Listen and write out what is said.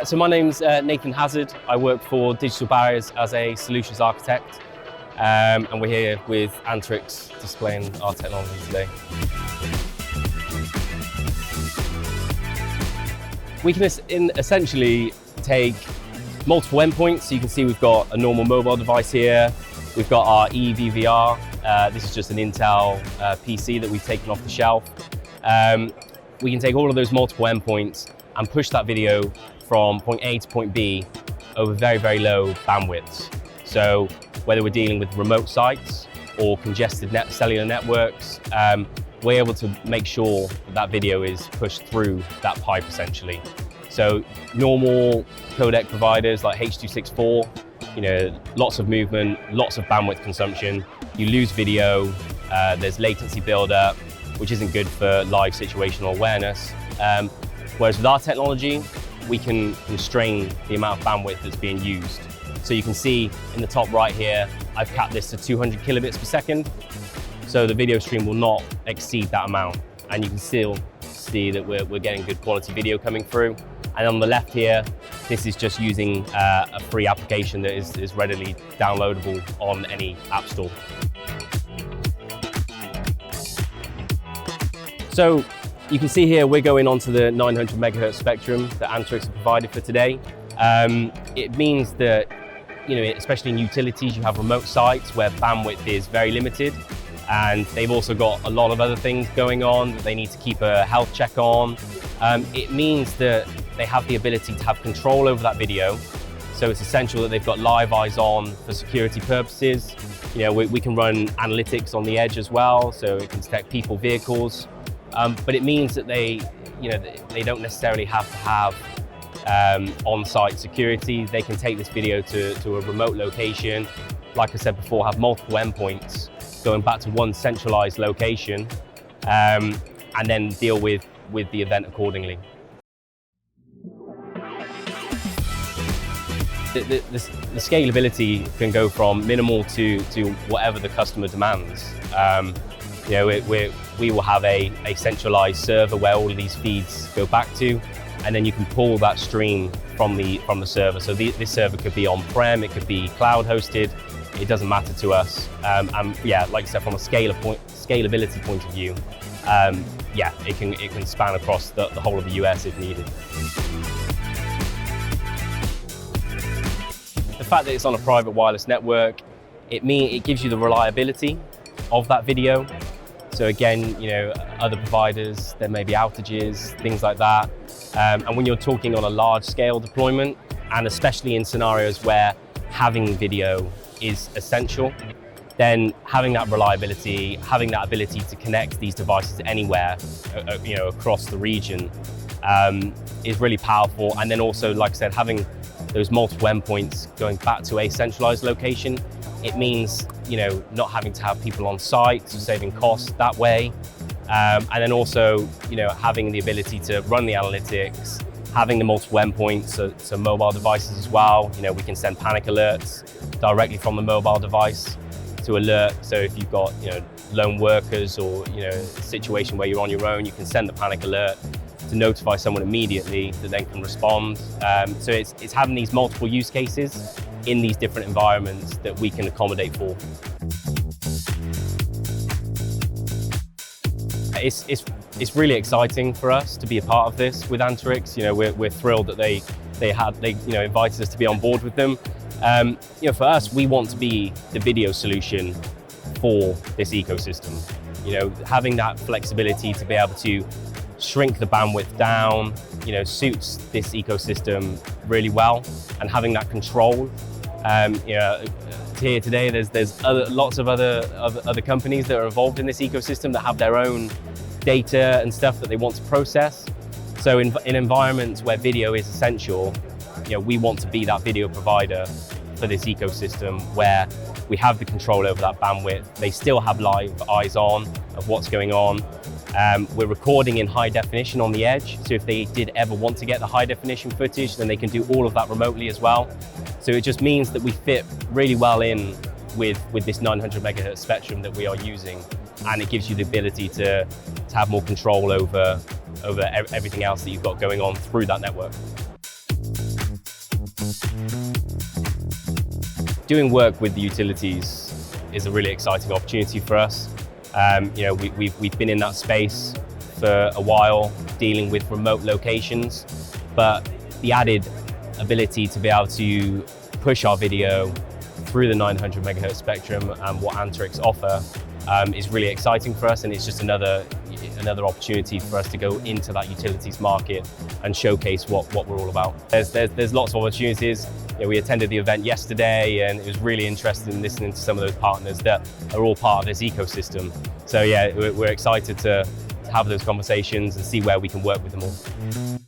So my name's Nathan Hazard. I work for Digital Barriers as a solutions architect, and we're here with Anterix displaying our technology today. We can essentially take multiple endpoints. So you can see we've got a normal mobile device here. We've got our EVVR. This is just an Intel PC that we've taken off the shelf. We can take all of those multiple endpoints and push that video from point A to point B over very, very low bandwidths. So whether we're dealing with remote sites or congested cellular networks, we're able to make sure that video is pushed through that pipe essentially. So normal codec providers like H.264, lots of movement, lots of bandwidth consumption. You lose video, there's latency buildup, which isn't good for live situational awareness. Whereas with our technology, we can constrain the amount of bandwidth that's being used. So you can see in the top right here, I've capped this to 200 kilobits per second. So the video stream will not exceed that amount. And you can still see that we're getting good quality video coming through. And on the left here, this is just using a free application that is readily downloadable on any app store. So you can see here we're going onto the 900 megahertz spectrum that Anterix have provided for today. It means that, especially in utilities, you have remote sites where bandwidth is very limited, and they've also got a lot of other things going on that they need to keep a health check on. It means that they have the ability to have control over that video. So it's essential that they've got live eyes on for security purposes. We can run analytics on the edge as well, so it can detect people, vehicles. But it means that they don't necessarily have to have on-site security. They can take this video to a remote location. Like I said before, have multiple endpoints going back to one centralized location, and then deal with the event accordingly. The scalability can go from minimal to whatever the customer demands. We will have a centralized server where all of these feeds go back to, and then you can pull that stream from the server. So this server could be on-prem, it could be cloud hosted, it doesn't matter to us. And yeah, like I said, from a scalability point of view, yeah, it can span across the whole of the US if needed. The fact that it's on a private wireless network, it gives you the reliability of that video. So again, other providers, there may be outages, things like that. And when you're talking on a large scale deployment, and especially in scenarios where having video is essential, then having that reliability, having that ability to connect these devices anywhere, across the region, is really powerful. And then also, like I said, having those multiple endpoints going back to a centralized location, it means not having to have people on site, so saving costs that way. And then also having the ability to run the analytics, having the multiple endpoints, so mobile devices as well. We can send panic alerts directly from the mobile device to alert. So if you've got lone workers or a situation where you're on your own, you can send the panic alert to notify someone immediately that then can respond. So it's having these multiple use cases in these different environments that we can accommodate for. It's really exciting for us to be a part of this with Anterix. We're thrilled that they invited us to be on board with them. For us, we want to be the video solution for this ecosystem. Having that flexibility to be able to shrink the bandwidth down, suits this ecosystem really well, and having that control. Here today, there's lots of other companies that are involved in this ecosystem that have their own data and stuff that they want to process. So in environments where video is essential, we want to be that video provider for this ecosystem where we have the control over that bandwidth. They still have live eyes on of what's going on. We're recording in high definition on the edge, so if they did ever want to get the high definition footage, then they can do all of that remotely as well. So it just means that we fit really well in with this 900 megahertz spectrum that we are using, and it gives you the ability to have more control over everything else that you've got going on through that network. doing work with the utilities is a really exciting opportunity for us. We've been in that space for a while, dealing with remote locations, but the added ability to be able to push our video through the 900 megahertz spectrum and what Anterix offer is really exciting for us, and it's just another opportunity for us to go into that utilities market and showcase what we're all about. There's lots of opportunities. We attended the event yesterday, and it was really interesting in listening to some of those partners that are all part of this ecosystem. So yeah, we're excited to have those conversations and see where we can work with them all.